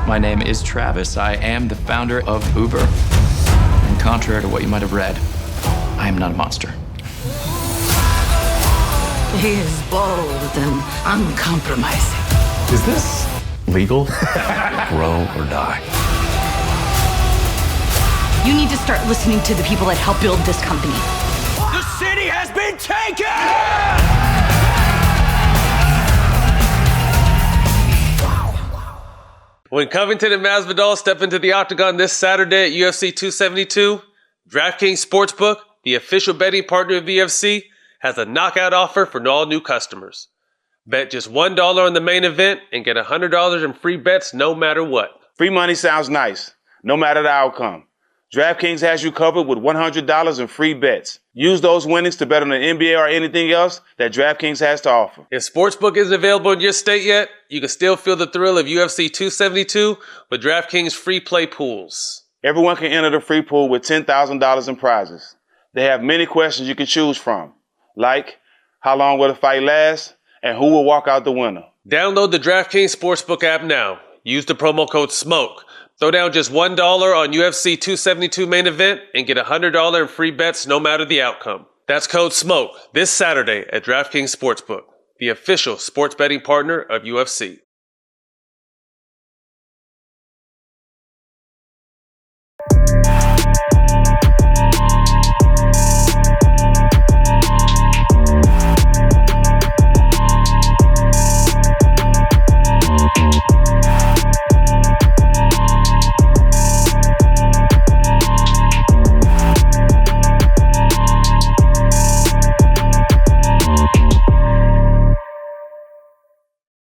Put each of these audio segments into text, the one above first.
My name is Travis. I am the founder of Uber. And contrary to what you might have read, I am not a monster. He is bold and uncompromising. Is this legal? Grow or die. You need to start listening to the people that help build this company. The city has been taken! When Covington and Masvidal step into the octagon this Saturday at UFC 272, DraftKings Sportsbook, the official betting partner of UFC, has a knockout offer for all new customers. Bet just $1 on the main event and get $100 in free bets no matter what. Free money sounds nice, no matter the outcome. DraftKings has you covered with $100 in free bets. Use those winnings to bet on the NBA or anything else that DraftKings has to offer. If Sportsbook isn't available in your state yet, you can still feel the thrill of UFC 272 with DraftKings free play pools. Everyone can enter the free pool with $10,000 in prizes. They have many questions you can choose from, like how long will the fight last and who will walk out the winner. Download the DraftKings Sportsbook app now. Use the promo code SMOKE. Throw down just $1 on UFC 272 main event and get $100 in free bets no matter the outcome. That's code SMOKE this Saturday at DraftKings Sportsbook, the official sports betting partner of UFC.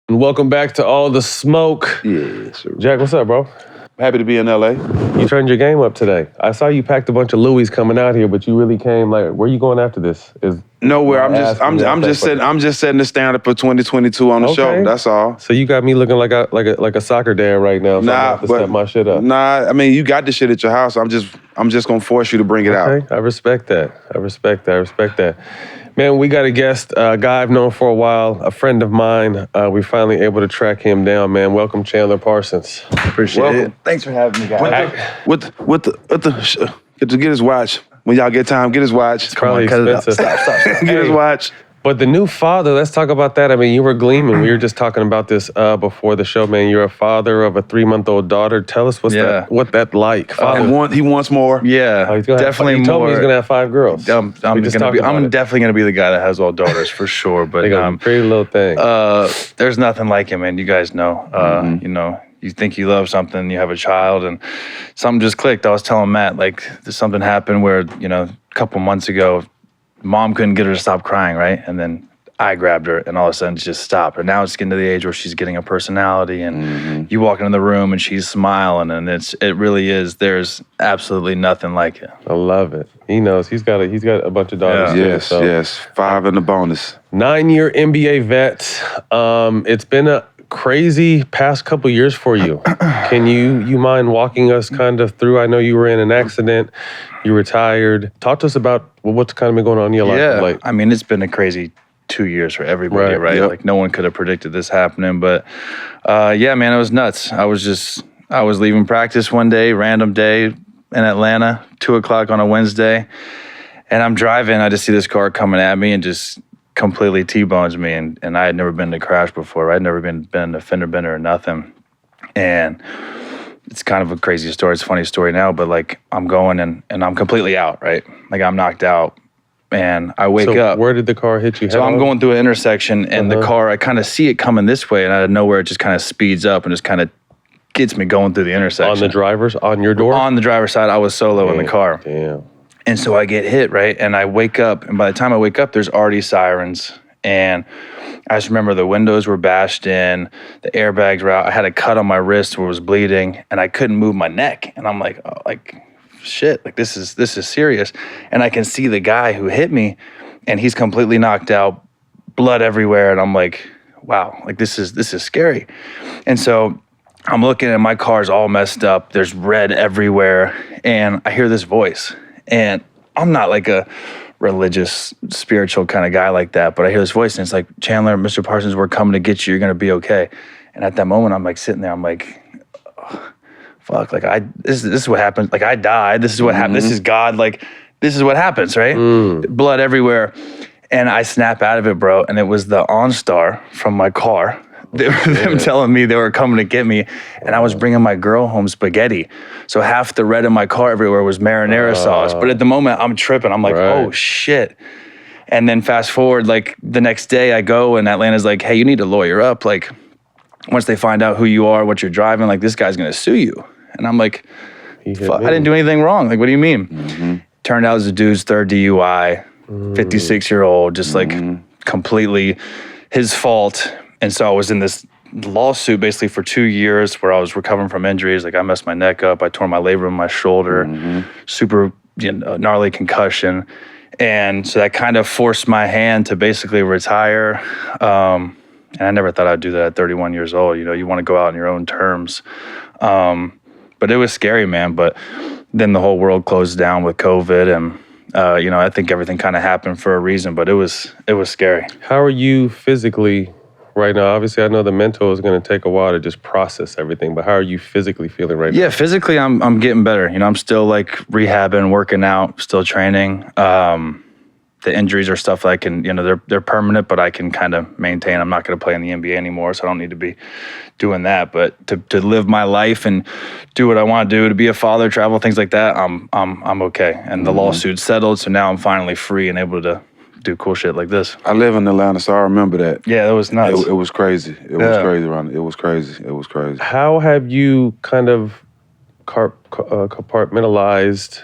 Welcome back to All the Smoke. Yeah, sure. Jack, what's up, bro? Happy to be in LA. You turned your game up today. I saw you packed a bunch of Louis coming out here, but you really came like, where are you going after this? Nowhere. I'm just setting the standard for 2022 on the show. That's all. So you got me looking like a soccer dad right now. So I have to step my shit up. Nah, I mean you got the shit at your house. I'm just gonna force you to bring it out. I respect that. Man, we got a guest, a guy I've known for a while, a friend of mine. We finally able to track him down, man. Welcome, Chandler Parsons. Appreciate it. Thanks for having me, guys. Get his watch. When y'all get time, get his watch. It's probably expensive. Stop. Get his watch. But the new father, let's talk about that. I mean, you were gleaming. We were just talking about this before the show, man. You're a father of a 3-month-old daughter. Tell us what that like. He wants more. Yeah, definitely more. He told me he's going to have 5 girls. I'm definitely going to be the guy that has all daughters for sure. But pretty little thing. There's nothing like him, man. You guys know. You know, you think you love something, you have a child, and something just clicked. I was telling Matt, like, something happened where, you know, a couple months ago, Mom couldn't get her to stop crying, right? And then I grabbed her, and all of a sudden, she just stopped. And now it's getting to the age where she's getting a personality, and you walk into the room, and she's smiling, and it really is. There's absolutely nothing like it. I love it. He knows. He's got a bunch of daughters. Yeah. Yes. 5 in the bonus. 9-year NBA vet. It's been a crazy past couple years for you. Can you mind walking us kind of through? I know you were in an accident. You retired. Talk to us about what's kind of been going on in your life. Yeah, I mean, it's been a crazy 2 years for everybody, right? Yep. Like, no one could have predicted this happening. But, yeah, man, it was nuts. I was leaving practice one day, random day in Atlanta, 2 o'clock on a Wednesday. And I'm driving. I just see this car coming at me and just completely T-bones me. And I had never been in a crash before. Right? I'd never been in a fender bender or nothing. And it's kind of a crazy story. It's a funny story now, but like I'm going and I'm completely out, right? Like I'm knocked out and I wake up. Where did the car hit you? So I'm going through an intersection and the car, I kind of see it coming this way and out of nowhere it just kind of speeds up and just kind of gets me going through the intersection. On your door? On the driver's side, I was solo in the car. Damn. And so I get hit, right? And I wake up and by the time I wake up, there's already sirens. And I just remember the windows were bashed in, the airbags were out. I had a cut on my wrist where it was bleeding, and I couldn't move my neck. And I'm like, oh, like, shit, like this is serious. And I can see the guy who hit me, and he's completely knocked out, blood everywhere. And I'm like, wow, like this is scary. And so I'm looking and my car's all messed up. There's red everywhere, and I hear this voice, and I'm not like a religious, spiritual kind of guy like that. But I hear this voice and it's like, Chandler, Mr. Parsons, we're coming to get you. You're going to be okay. And at that moment, I'm like sitting there. I'm like, fuck, like this is what happened. Like I died. This is what happened. This is God. Like this is what happens, right? Blood everywhere. And I snap out of it, bro. And it was the OnStar from my car. Them telling me they were coming to get me. And I was bringing my girl home spaghetti. So half the red in my car everywhere was marinara sauce. But at the moment, I'm tripping. I'm like, oh, shit. And then fast forward, like the next day I go and Atlanta's like, hey, you need to lawyer up. Like once they find out who you are, what you're driving, like this guy's going to sue you. And I'm like, fuck, I didn't do anything wrong. Like, what do you mean? Turned out it was a dude's third DUI. 56-year-old, just like completely his fault. And so I was in this lawsuit basically for 2 years where I was recovering from injuries. Like I messed my neck up. I tore my labrum in my shoulder, super gnarly concussion. And so that kind of forced my hand to basically retire. And I never thought I'd do that at 31 years old. You know, you want to go out on your own terms. But it was scary, man. But then the whole world closed down with COVID and I think everything kind of happened for a reason, but it was scary. How are you physically right now? Obviously, I know the mental is going to take a while to just process everything, but how are you physically feeling right now? Yeah, physically, I'm getting better. You know, I'm still like rehabbing, working out, still training. The injuries are stuff that I can, they're permanent, but I can kind of maintain. I'm not going to play in the NBA anymore, so I don't need to be doing that. But to live my life and do what I want to do, to be a father, travel, things like that, I'm okay. And the lawsuit's settled, so now I'm finally free and able to do cool shit like this. I live in Atlanta, so I remember that. Yeah, that was nuts. It was crazy. It was crazy, Ron. It was crazy. It was crazy. How have you kind of compartmentalized?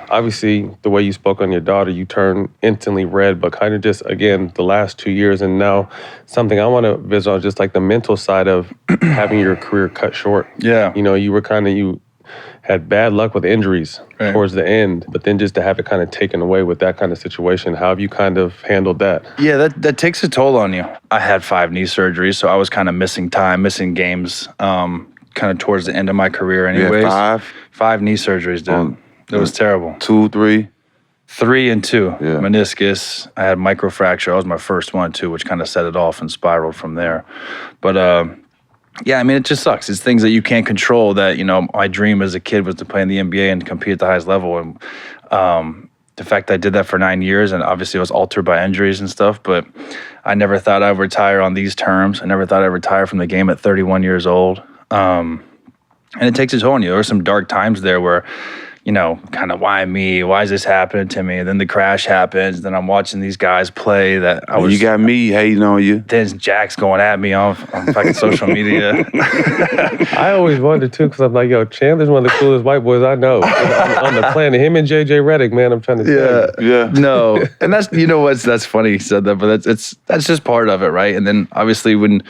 Obviously, the way you spoke on your daughter, you turned instantly red, but kind of just, again, the last 2 years, and now something I want to visit on, just like the mental side of having your career cut short. Yeah. You know, you had bad luck with injuries towards the end, but then just to have it kind of taken away with that kind of situation, how have you kind of handled that? Yeah, that takes a toll on you. I had 5 knee surgeries, so I was kind of missing time, missing games, kind of towards the end of my career anyways. You had 5? 5 knee surgeries, dude. It was terrible. 2, 3? 3 and 2. Yeah. Meniscus. I had microfracture. That was my first one too, which kind of set it off and spiraled from there. But yeah, I mean, it just sucks. It's things that you can't control that, my dream as a kid was to play in the NBA and compete at the highest level. And the fact that I did that for 9 years, and obviously it was altered by injuries and stuff, but I never thought I'd retire on these terms. I never thought I'd retire from the game at 31 years old. And it takes a toll on you. There were some dark times there where, kind of why me? Why is this happening to me? And then the crash happens. Then I'm watching these guys play that You got me hating on you. Then Jack's going at me on fucking social media. I always wondered too, because I'm like, yo, Chandler's one of the coolest white boys I know on the planet. Him and JJ Redick, man, I'm trying to tell you. Yeah. No. And that's, that's funny he said that, but that's just part of it, right? And then obviously when,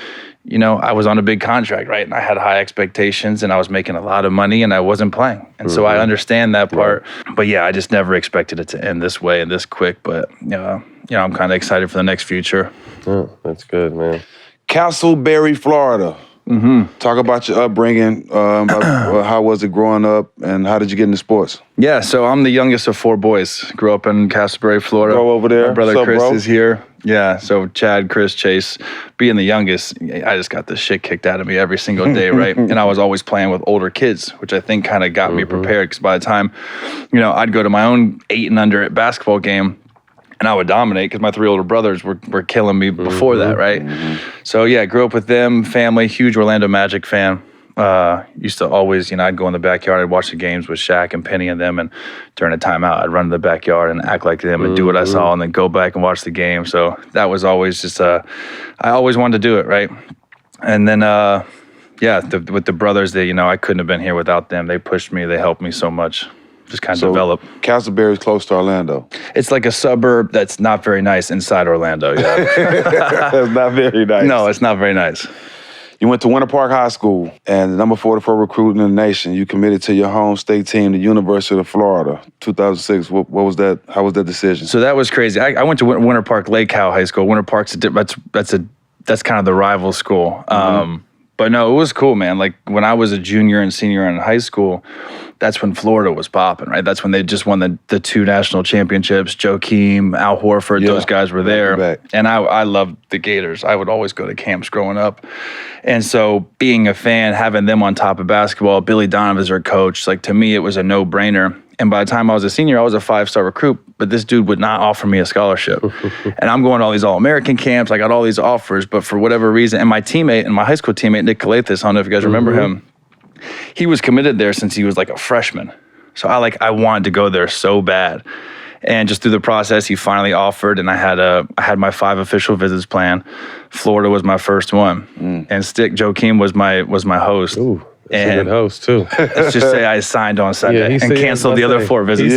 I was on a big contract, right? And I had high expectations and I was making a lot of money and I wasn't playing. And so I understand that part. Right. But yeah, I just never expected it to end this way and this quick. But, I'm kind of excited for the next future. Oh, that's good, man. Castleberry, Florida. Talk about your upbringing. How was it growing up and how did you get into sports? Yeah, so I'm the youngest of 4 boys. Grew up in Castleberry, Florida. Go over there. My brother What's up, Chris bro? is here. Yeah, so Chad, Chris, Chase, being the youngest, I just got the shit kicked out of me every single day, right? And I was always playing with older kids, which I think kind of got me prepared because by the time, I'd go to my own 8 and under at basketball game and I would dominate because my 3 older brothers were killing me before that, right? So yeah, grew up with them, family, huge Orlando Magic fan. Used to always, I'd go in the backyard, I'd watch the games with Shaq and Penny and them, and during a timeout, I'd run to the backyard and act like them and do what I saw and then go back and watch the game. So that was always just, I always wanted to do it, right? And then, with the brothers, I couldn't have been here without them. They pushed me, they helped me so much. Just kind of develop. Castleberry's close to Orlando. It's like a suburb that's not very nice inside Orlando, yeah. That's not very nice. No, it's not very nice. You went to Winter Park High School, and the number 44 recruit in the nation. You committed to your home state team, the University of Florida, 2006. What was that? How was that decision? So that was crazy. I went to Winter Park Lake Howe High School. Winter Park's that's kind of the rival school. But no, it was cool, man. Like when I was a junior and senior in high school, that's when Florida was popping, right? That's when they just won the 2 national championships. Joakim, Al Horford, those guys were there. And I loved the Gators. I would always go to camps growing up. And so being a fan, having them on top of basketball, Billy Donovan as their coach, like to me, it was a no-brainer. And by the time I was a senior, I was a 5-star recruit, but this dude would not offer me a scholarship. And I'm going to all these All-American camps. I got all these offers, but for whatever reason, and my teammate, and my high school teammate, Nick Calathis, I don't know if you guys remember him, he was committed there since he was like a freshman. So I wanted to go there so bad. And just through the process, he finally offered, and I had my 5 official visits planned. Florida was my first one. And Joakim was my host. Ooh. That's a good host too. Let's just say I signed on Sunday and canceled the other 4 visits.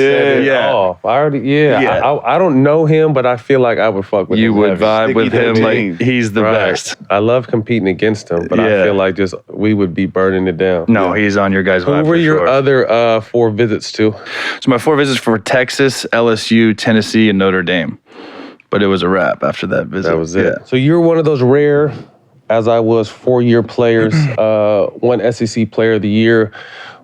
Off. I already, I don't know him, but I feel like I would fuck with him. You would vibe with him like he's the best. I love competing against him, but I feel like just we would be burning it down. No, he's on your guys' vibe. Who were your other 4 visits to? So my 4 visits for Texas, LSU, Tennessee, and Notre Dame. But it was a wrap after that visit. That was it. So you're one of those rare, as I was, 4-year players, 1 SEC Player of the Year.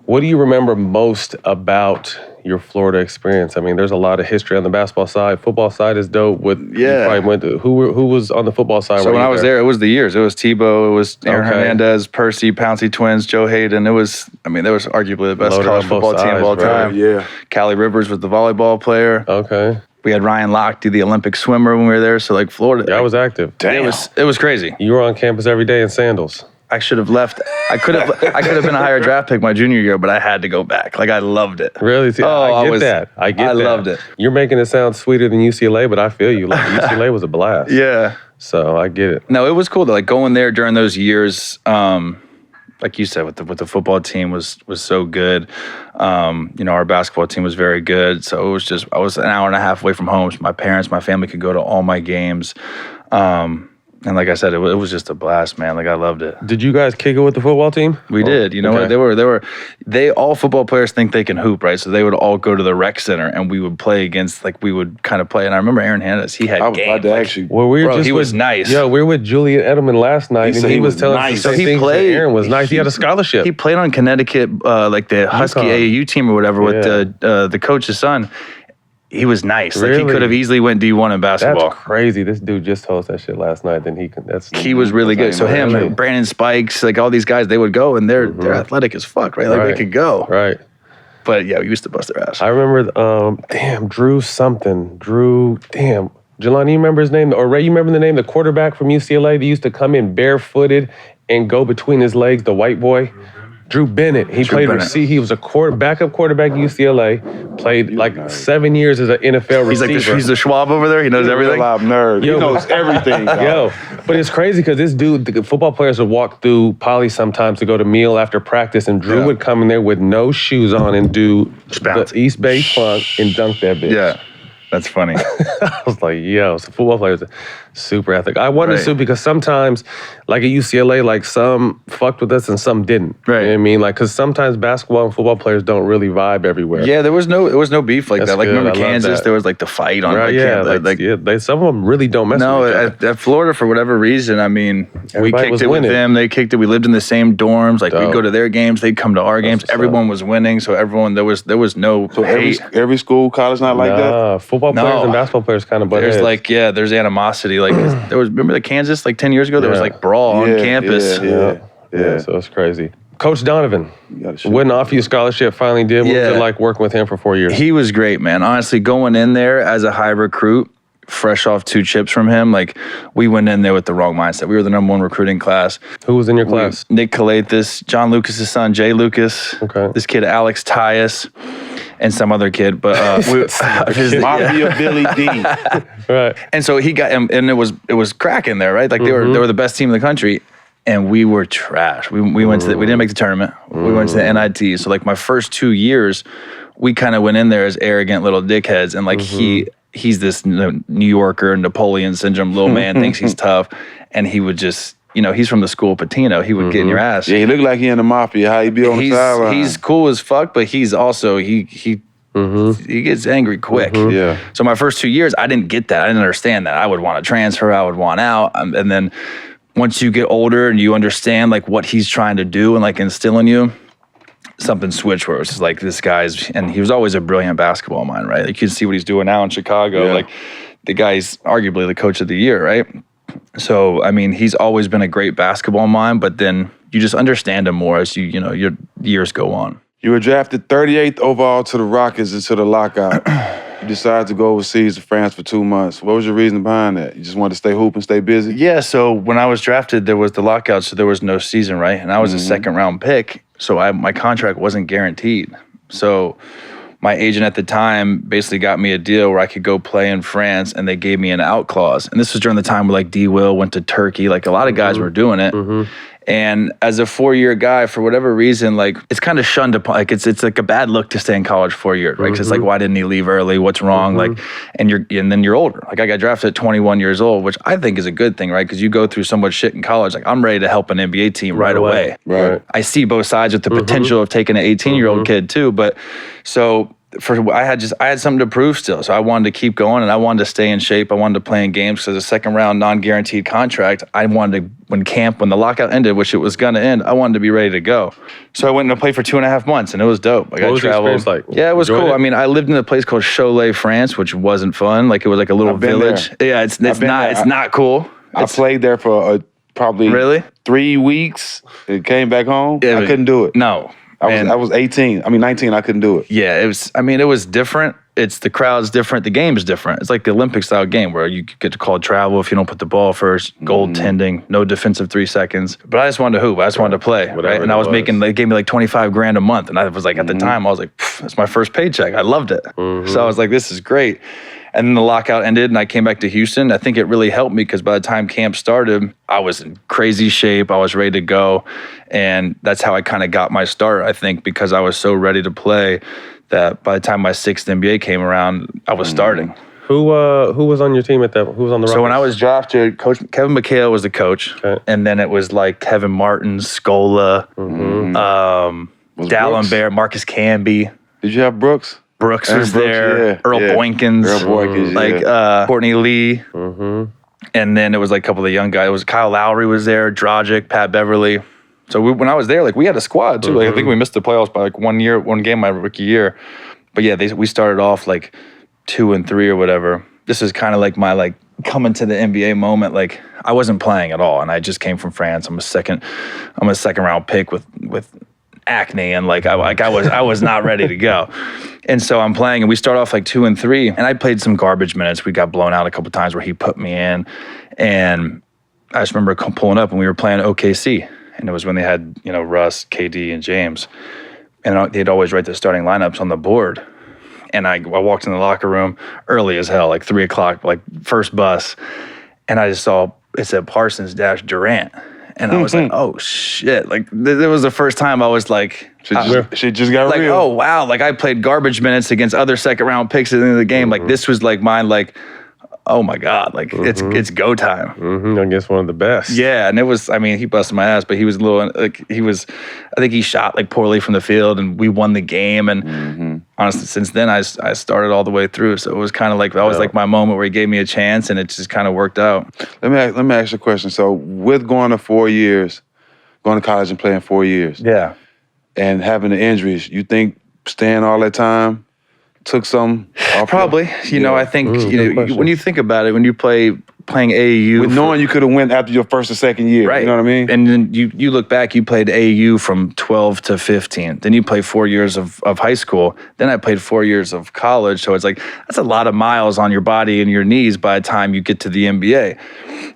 What do you remember most about your Florida experience? I mean, there's a lot of history on the basketball side. Football side is dope. You probably went to, who was on the football side? So when I was there, it was the years. It was Tebow, it was Aaron Hernandez, Percy, Pouncey Twins, Joe Hayden. It was, there was arguably the best college football team of all time. Yeah. Callie Rivers was the volleyball player. Okay. We had Ryan Locke do the Olympic swimmer when we were there. So like Florida. Yeah, I was active. Damn. It was crazy. You were on campus every day in sandals. I should have left. I could have been a higher draft pick my junior year, but I had to go back. Like I loved it. Really? See, I get that. I loved it. You're making it sound sweeter than UCLA, but I feel you. Like UCLA was a blast. Yeah. So I get it. No, it was cool though. Like going there during those years, like you said, with the football team was so good. Our basketball team was very good. So it was just, I was an hour and a half away from home. So my parents, my family could go to all my games. And like I said, it was just a blast, man. Like I loved it. Did you guys kick it with the football team? We did. You know what? All football players think they can hoop, right? So they would all go to the rec center and we would play against, like we would kind of play. And I remember Aaron Hernandez, he had game. He was nice. Yeah, we were with Julian Edelman last night, and he was telling us the same things. Aaron was nice. He had a scholarship. He played on Connecticut, like the Husky AAU team or whatever, with the coach's son. He was nice. Really? Like he could have easily went D1 in basketball. That's crazy. This dude just told us that shit last night. Then he was really good. So him, Brandon Spikes, like all these guys, they would go and they're athletic as fuck, right? Like they could go. Right. But yeah, we used to bust their ass. I remember, Drew something. Jelani, you remember his name? Or Ray, you remember the name? The quarterback from UCLA that used to come in barefooted and go between his legs, the white boy. Drew Bennett. He was a backup quarterback at UCLA. Played like 7 years as an NFL receiver. He's the Schwab over there. He knows everything. Nerd. He knows everything. But it's crazy because this dude, the football players would walk through Poly sometimes to go to meal after practice, and Drew would come in there with no shoes on and do the East Bay funk and dunk that bitch. Yeah. That's funny. I was like, so football players are super athletic. I wonder too, because sometimes, like at UCLA, like some fucked with us and some didn't. Right. You know what I mean? Like, because sometimes basketball and football players don't really vibe everywhere. Yeah, there was no beef like that. Like, good. remember Kansas? There was like the fight on campus. Some of them really don't mess with each other. At Florida, for whatever reason, I mean, we kicked it with them. They kicked it. We lived in the same dorms. Like, we'd go to their games. They'd come to our games. Everyone was winning. So there was no hate. Every school, college not like that? Football players and basketball players kind of butt heads. There's animosity. Like, remember the Kansas, like 10 years ago, there was like brawl on campus. Yeah, so it's crazy. Coach Donovan wouldn't offer you a scholarship, finally did. What was it like working with him for 4 years? He was great, man. Honestly, going in there as a high recruit, fresh off 2 chips from him, like we went in there with the wrong mindset. We were the number 1 recruiting class. Who was in your class? Nick Calathis, John Lucas's son, Jay Lucas. Okay. This kid, Alex Tyus, and some other kid, but Mafia Billy D. Right. And so he got him, and it was cracking there, right? Like they were the best team in the country, and we were trash. We went to we didn't make the tournament. We went to the NIT. So like my first 2 years, we kind of went in there as arrogant little dickheads, and like he's this New Yorker, Napoleon syndrome, little man, thinks he's tough, and he would just. He's from the school of Patino. He would get in your ass. Yeah, he looked like he in the mafia. How he be on the sideline. He's cool as fuck, but he's also he gets angry quick. Yeah. So my first 2 years, I didn't get that. I didn't understand that. I would want to transfer. I would want out, and then once you get older and you understand like what he's trying to do and like instill in you, something switched where it was just like this guy's, and he was always a brilliant basketball mind, right? Like you can see what he's doing now in Chicago. Like the guy's arguably the coach of the year, right? So, I mean, he's always been a great basketball mind, but then you just understand him more as you know, your years go on. You were drafted 38th overall to the Rockets into the lockout. You decided to go overseas to France for 2 months. What was your reason behind that? You just wanted to stay hoop and stay busy? Yeah, so when I was drafted, there was the lockout, so there was no season, right? And I was a second-round pick, so my contract wasn't guaranteed. So my agent at the time basically got me a deal where I could go play in France, and they gave me an out clause. And this was during the time where like D. Will went to Turkey. Like a lot of guys were doing it. And as a 4-year guy, for whatever reason, like it's kind of shunned upon. Like it's like a bad look to stay in college 4 years, right? Because it's like, why didn't he leave early? What's wrong? Like, and then you're older. Like I got drafted at 21 years old, which I think is a good thing, right? Because you go through so much shit in college. Like I'm ready to help an NBA team right away. Right. I see both sides with the potential of taking an 18-year-old kid too, but so. I had something to prove still, so I wanted to keep going and I wanted to stay in shape. I wanted to play in games because a second round non-guaranteed contract. I wanted to, when the lockout ended, which it was gonna end, I wanted to be ready to go. So I went and played for 2.5 months, and it was dope. I got what was the experience like? Yeah, it was Enjoyed cool. it? I mean, I lived in a place called Cholet, France, which wasn't fun. Like it was like a little I've been village. there. Yeah, it's not cool. I played there for probably 3 weeks. It came back home. Yeah, I couldn't do it. No. I was 19. I couldn't do it. Yeah, it was different. It's the crowd's different. The game is different. It's like the Olympic style game where you get to call travel if you don't put the ball first, goaltending, no defensive 3 seconds. But I just wanted to hoop. I just wanted to play. Right? And I was making, they gave me like $25,000 a month. And I was like, at the time, I was like, that's my first paycheck. I loved it. So I was like, this is great. And then the lockout ended and I came back to Houston. I think it really helped me because by the time camp started, I was in crazy shape. I was ready to go. And that's how I kind of got my start, I think, because I was so ready to play that by the time my 6th NBA came around, I was starting. Who was on your team at that? Who was on the Rockets? So when I was drafted, Coach Kevin McHale was the coach. Okay. And then it was like Kevin Martin, Scola, D'Alembert, Marcus Camby. Did you have Brooks? Brooks was there, Earl Boykins, Courtney Lee, and then it was like a couple of the young guys. It was Kyle Lowry was there, Dragic, Pat Beverly. So when I was there, like we had a squad too. Like I think we missed the playoffs by like 1 game my rookie year. But yeah, we started off like 2 and 3 or whatever. This is kind of like my like coming to the NBA moment. Like I wasn't playing at all, and I just came from France. I'm a second round pick with acne, and like I was not ready to go. And so I'm playing, and we start off like 2 and 3, and I played some garbage minutes. We got blown out a couple times where he put me in, and I just remember pulling up, and we were playing OKC, and it was when they had Russ, KD, and James, and they'd always write the starting lineups on the board. And I walked in the locker room early as hell, like 3 o'clock, like first bus, and I just saw it said Parsons - Durant. And I was like, oh, shit. Like, it was the first time I was like... She just got like, real. oh, wow. Like, I played garbage minutes against other second-round picks at the end of the game. Like, this was, like, mine, like, oh, my God. Like, it's go time. I guess one of the best. Yeah, and it was... I mean, he busted my ass, but he was a little... Like, I think he shot, like, poorly from the field, and we won the game. And honestly, since then, I started all the way through. So it was kind of like... That was, like, my moment where he gave me a chance, and it just kind of worked out. Let me ask you a question. So with going to 4 years, going to college and playing 4 years, and having the injuries, you think staying all that time took some off? Probably. I think when you think about it, when you playing AAU, with knowing you could have went after your first or second year, right? You know what I mean? And then you look back, you played AAU from 12 to 15. Then you played 4 years of high school. Then I played 4 years of college. So it's like that's a lot of miles on your body and your knees by the time you get to the NBA.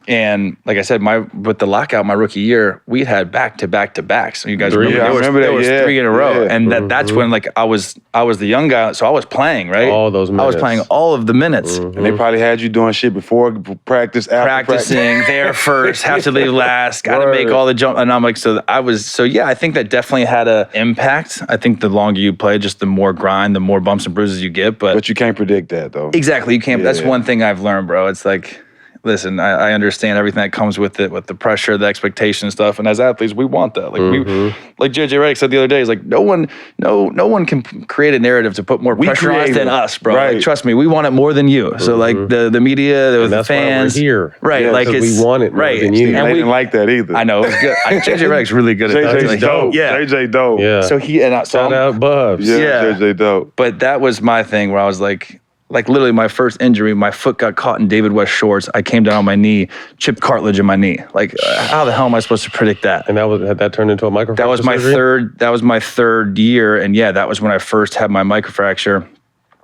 And like I said, with the lockout, my rookie year, we had back-to-back-to-backs. So you guys remember? There was 3 in a row, and that's when like I was the young guy, so I was playing, right? All those minutes. I was playing all of the minutes. And they probably had you doing shit before practice, after practicing there first, have to leave last, got to make all the jump. And I'm like, I think that definitely had an impact. I think the longer you play, just the more grind, the more bumps and bruises you get. But you can't predict that though. Exactly, you can't. That's one thing I've learned, bro. It's like listen, I understand everything that comes with it, with the pressure, the expectation and stuff. And as athletes, we want that. Like like JJ Redick said the other day, is like no one can create a narrative to put more pressure on us than us, bro. Right. Like, trust me, we want it more than you. So like the media, the that's fans, why we're here. right? Yeah, like it's, we want it more than you. And they we didn't like that either. I know, it was good. JJ Redick's really good at that. JJ's Like, dope. yeah. JJ dope. Yeah. So he and Shout out Bubs. Yeah, JJ dope. But that was my thing where I was like literally my first injury, my foot got caught in David West shorts. I came down on my knee, chipped cartilage in my knee. Like, how the hell am I supposed to predict that? And had that turned into a microfracture? That was my surgery? that was my third year. And yeah, that was when I first had my microfracture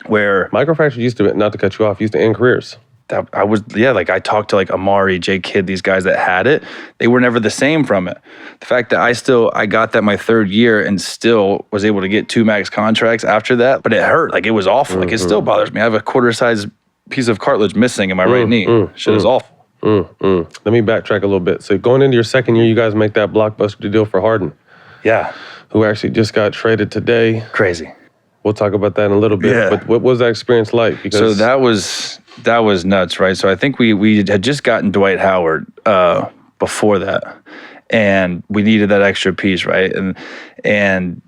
where Microfracture used to, not to cut you off, used to end careers. I talked to like Amari, Jay Kidd, these guys that had it. They were never the same from it. The fact that I got that my third year and still was able to get 2 max contracts after that, but it hurt. Like, it was awful. Like, it still bothers me. I have a quarter-size piece of cartilage missing in my right knee. Shit is awful. Let me backtrack a little bit. So going into your second year, you guys make that blockbuster deal for Harden. Yeah. Who actually just got traded today. Crazy. We'll talk about that in a little bit. Yeah. But what was that experience like? Because So that was nuts, right? So I think we had just gotten Dwight Howard before that, and we needed that extra piece, right? And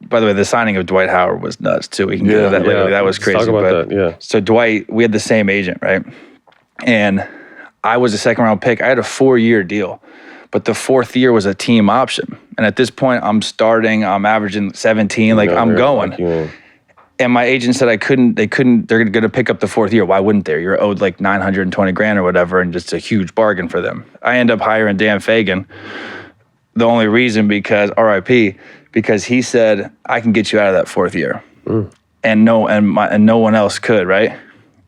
by the way, the signing of Dwight Howard was nuts too. We can get into that later. That was crazy. Let's talk about that. Yeah. So Dwight, we had the same agent, right? And I was a second round pick. I had a 4-year deal, but the 4th year was a team option. And at this point, I'm starting. I'm averaging 17. Like, I'm going. And my agent said they're going to pick up the 4th year. Why wouldn't they? You're owed like $920,000 or whatever, and just a huge bargain for them. I end up hiring Dan Fegan. The only reason because he said, I can get you out of that 4th year. And no one else could, right?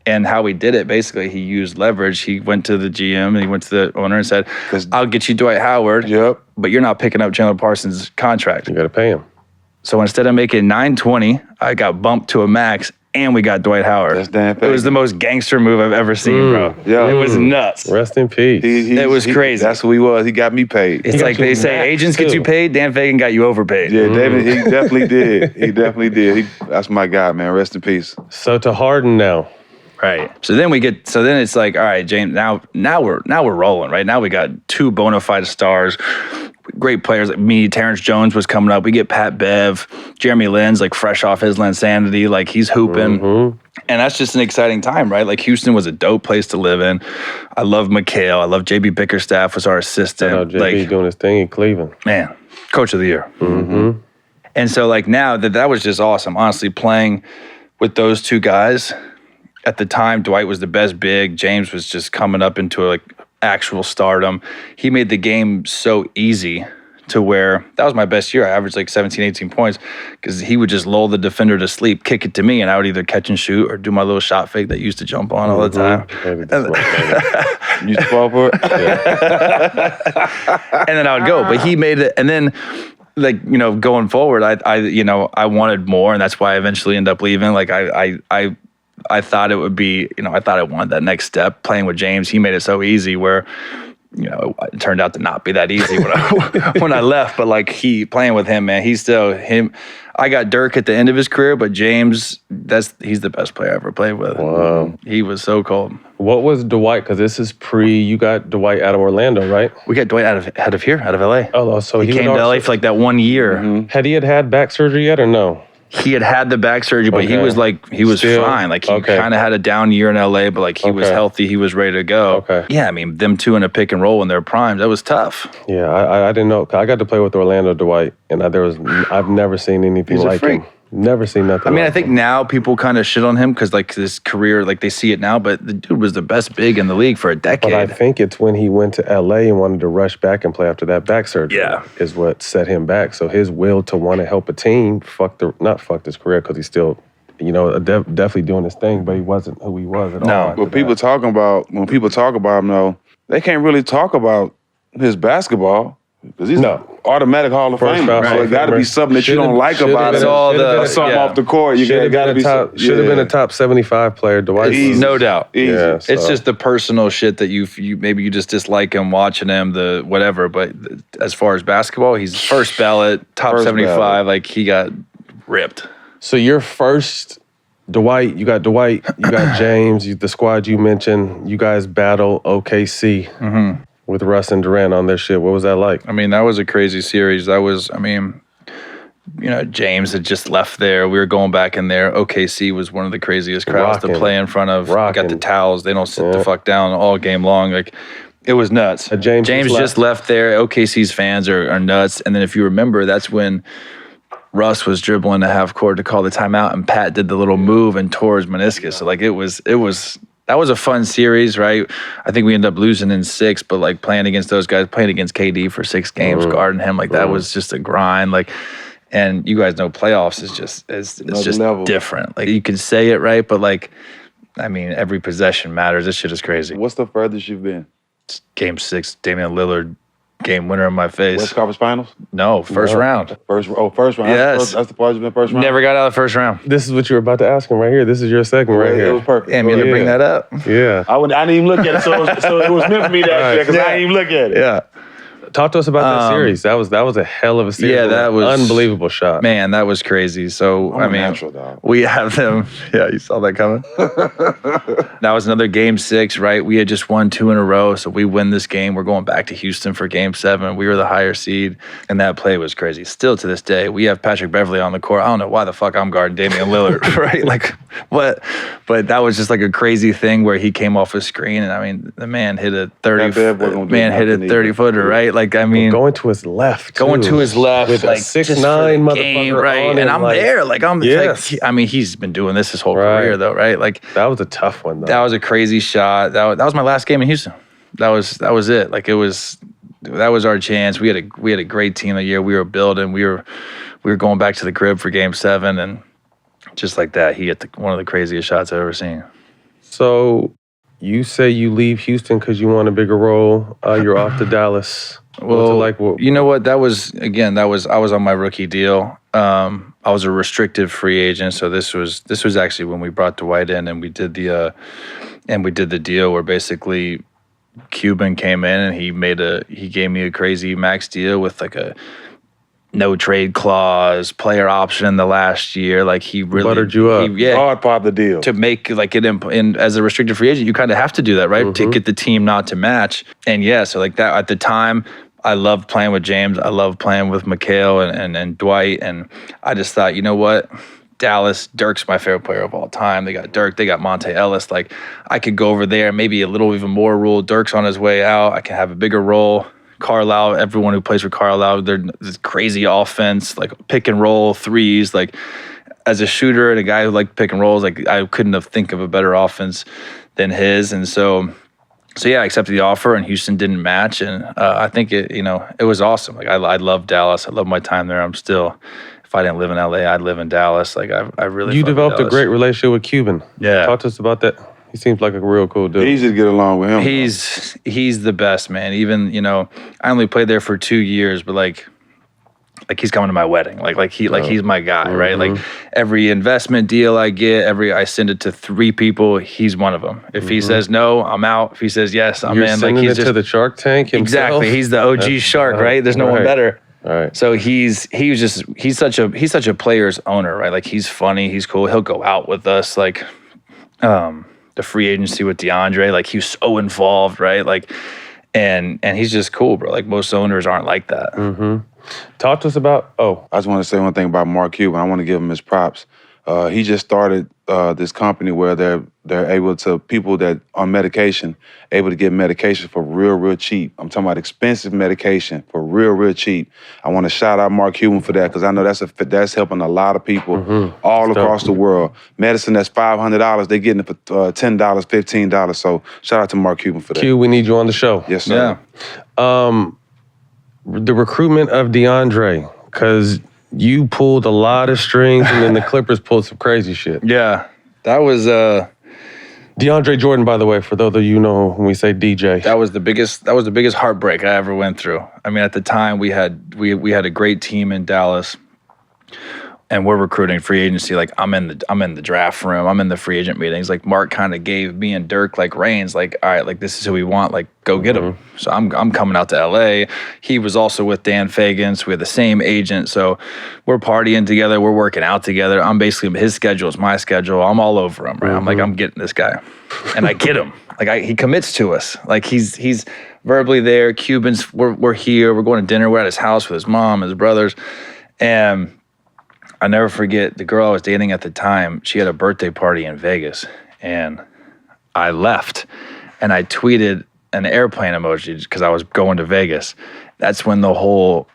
And how he did it, basically, he used leverage. He went to the GM and he went to the owner and said, I'll get you Dwight Howard, but you're not picking up Chandler Parsons' contract. You got to pay him. So instead of making $920, I got bumped to a max, and we got Dwight Howard. That's damn It was the most gangster move I've ever seen, bro. Yeah. It was nuts. Rest in peace. It was crazy. That's who he was. He got me paid. It's like they say, agents get you paid, Dan Fegan got you overpaid. Yeah, David, he definitely did. He definitely did. That's my guy, man. Rest in peace. So to Harden now. Right. So then it's like, all right, James, now we're rolling, right? Now we got 2 bona fide stars, great players like me. Terrence Jones was coming up. We get Pat Bev, Jeremy Lin's like fresh off his Linsanity, like he's hooping. And that's just an exciting time, right? Like Houston was a dope place to live in. I love McHale. I love JB Bickerstaff was our assistant. JB doing his thing in Cleveland. Man, coach of the year. And so like now that was just awesome. Honestly, playing with those 2 guys. At the time, Dwight was the best big. James was just coming up into like actual stardom. He made the game so easy to where that was my best year. I averaged like 17, 18 points because he would just lull the defender to sleep, kick it to me, and I would either catch and shoot or do my little shot fake that used to jump on all the time. You used to fall for it? And then I would go. But he made it. And then like, going forward, I wanted more, and that's why I eventually ended up leaving. Like I thought it would be, I thought I wanted that next step. Playing with James, he made it so easy where, it turned out to not be that easy when I left. But like playing with him, man, he's still him. I got Dirk at the end of his career, but James, he's the best player I ever played with. Wow. He was so cold. What was Dwight? Because this is you got Dwight out of Orlando, right? We got Dwight out of here, out of LA. Oh, so he came to LA for like that 1 year. Had he had back surgery yet or no? He had the back surgery, but he was still fine. Like he kind of had a down year in LA, but like he was healthy. He was ready to go. Okay. Yeah, I mean, them 2 in a pick and roll in their primes, that was tough. Yeah, I didn't know. I got to play with Orlando Dwight, and I've never seen anything like him. Never seen nothing. I mean, like I think him. now people kind of shit on him because like his career, like they see it now, but the dude was the best big in the league for a decade. But I think it's when he went to LA and wanted to rush back and play after that back surgery. Is what set him back. So his will to want to help a team not fucked his career because he's still, definitely doing his thing, but he wasn't who he was at all. But when people talk about him, though, they can't really talk about his basketball. Because he's an automatic Hall of Famer. So it got to be something that you don't like about it. Or something off the court. Should have been a top 75 player. Dwight, no doubt. Yeah, so. It's just the personal shit that you maybe you just dislike him watching him, the whatever. But as far as basketball, he's first ballot, top 75. Like he got ripped. So your first Dwight, you got James, the squad you mentioned. You guys battle OKC with Russ and Durant on their shit. What was that like? I mean, that was a crazy series. James had just left there. We were going back in there. OKC was one of the craziest crowds to play in front of. Got the towels. They don't sit the fuck down all game long. Like, it was nuts. James just left there. OKC's fans are nuts. And then if you remember, that's when Russ was dribbling to half court to call the timeout, and Pat did the little move and tore his meniscus. So, like, that was a fun series, right? I think we ended up losing in 6, but, like, playing against those guys, playing against KD for 6 games, guarding him, like, that was just a grind. Like, and you guys know playoffs is just different. Like, you can say it, right? But, like, I mean, every possession matters. This shit is crazy. What's the furthest you've been? Game 6, Damian Lillard, game winner in my face. West Conference Finals? No, first round. First round. Yes. That's the part you've been first round? Never got out of the first round. This is what you were about to ask him right here. This is your segment right here. It was perfect. Damn, you had to bring that up. Yeah. I didn't even look at it, so it was meant for me to ask that because I didn't even look at it. Yeah. Talk to us about that series. That was a hell of a series. Yeah, that was unbelievable shot. Man, that was crazy. So I'm a natural, dog. we have them. Yeah, you saw that coming. That was another game 6, right? We had just won 2 in a row, so we win this game. We're going back to Houston for game 7. We were the higher seed, and that play was crazy. Still to this day, we have Patrick Beverley on the court. I don't know why the fuck I'm guarding Damian Lillard, right? Like, what? But that was just like a crazy thing where he came off a screen, and I mean, the man hit a 30-footer, right? Like, I mean, going to his left, with like 6'9" motherfucker, right? And I'm there, like I'm. Yes. Like, I mean, he's been doing this his whole career, though, right? Like, that was a tough one, though. That was a crazy shot. That was my last game in Houston. That was it. Like, that was our chance. We had a great team that year. We were building. We were going back to the crib for game 7, and just like that, he hit one of the craziest shots I've ever seen. So, you say you leave Houston because you want a bigger role. You're off to Dallas. Well, you know what? I was on my rookie deal. I was a restricted free agent, so this was actually when we brought Dwight in, and we did the deal where basically Cuban came in and he gave me a crazy max deal with like a no trade clause, player option in the last year. Like, he really buttered you up. Hard part of the deal. To make like it in as a restricted free agent, you kind of have to do that, right? To get the team not to match. And yeah, so like that at the time, I loved playing with James. I loved playing with Mikhail and Dwight. And I just thought, you know what? Dallas, Dirk's my favorite player of all time. They got Dirk, they got Monte Ellis. Like, I could go over there, maybe a little even more role. Dirk's on his way out. I can have a bigger role. Carlisle, everyone who plays for Carlisle, they're this crazy offense, like pick and roll threes. Like, as a shooter and a guy who liked pick and rolls, like, I couldn't have think of a better offense than his. And so yeah, I accepted the offer, and Houston didn't match. And I think it was awesome. Like, I love Dallas. I love my time there. I'm still, if I didn't live in LA, I'd live in Dallas. Like, I really. You developed a great relationship with Cuban. Yeah. Talk to us about that. He seems like a real cool dude. Easy to get along with him. He's the best, man. Even, I only played there for 2 years, but like he's coming to my wedding. He's my guy, right? Like, every investment deal I get, I send it to 3 people. He's one of them. If he says no, I'm out. If he says yes, I'm in. Like, he's to the Shark Tank himself? Exactly. He's the OG Shark, right? There's no one better. All right. So he's such a player's owner, right? Like, he's funny, he's cool. He'll go out with us, like the free agency with DeAndre, like, he was so involved, right? Like, and he's just cool, bro. Like, most owners aren't like that. Talk to us about. I just want to say one thing about Mark Cuban. I want to give him his props. He just started this company where they're able to, people that on medication, able to get medication for real cheap. I'm talking about expensive medication for real cheap. I want to shout out Mark Cuban for that, because I know that's helping a lot of people all across the world. Medicine that's $500, they're getting it for $10, $15. So shout out to Mark Cuban for that. Q, we need you on the show. Yes, sir. Yeah. The recruitment of DeAndre, because you pulled a lot of strings, and then the Clippers pulled some crazy shit. Yeah, that was DeAndre Jordan, by the way, for those of you know when we say DJ. That was the biggest heartbreak I ever went through. I mean, at the time we had a great team in Dallas, and we're recruiting free agency. Like I'm in the draft room. I'm in the free agent meetings. Like Mark kind of gave me and Dirk like reins. Like, all right, like this is who we want. Like go get him. So I'm coming out to LA. He was also with Dan Fegan, so we had the same agent. So we're partying together. We're working out together. I'm basically, his schedule is my schedule. I'm all over him, right? I'm like, I'm getting this guy, and I get him. Like he commits to us. Like he's verbally there. Cubans, we're here. We're going to dinner. We're at his house with his mom, his brothers, and I never forget the girl I was dating at the time. She had a birthday party in Vegas, and I left, and I tweeted an airplane emoji because I was going to Vegas. That's when the whole